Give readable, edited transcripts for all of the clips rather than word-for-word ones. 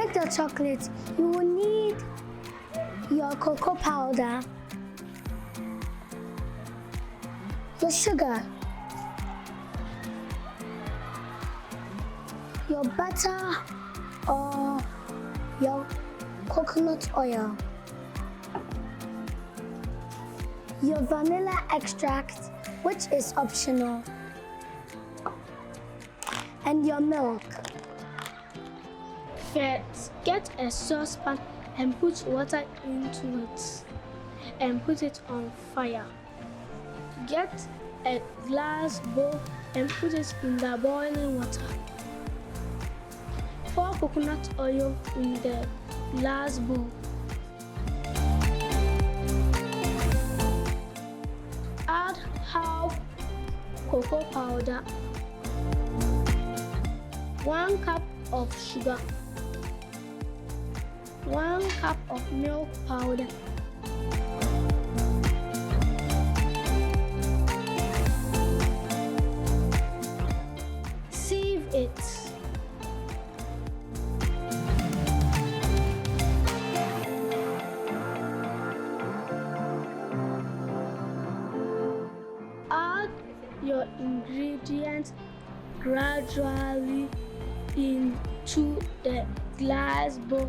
make the chocolate, you will need your cocoa powder, your sugar, your butter or your coconut oil, your vanilla extract, which is optional, and your milk. First, get a saucepan and put water into it and put it on fire. Get a glass bowl and put it in the boiling water. Pour coconut oil in the glass bowl. Add half cocoa powder, 1 cup of sugar, 1 cup of milk powder, sieve it. Add your ingredients gradually into the glass bowl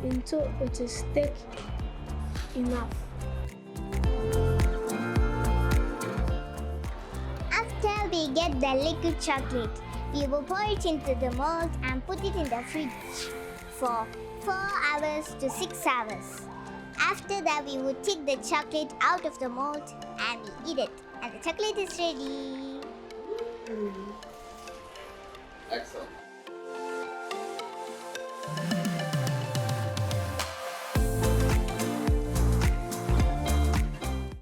until it is thick enough. After we get the liquid chocolate, we will pour it into the mold and put it in the fridge for 4 hours to 6 hours. After that, we will take the chocolate out of the mold and we eat it. And the chocolate is ready. Excellent.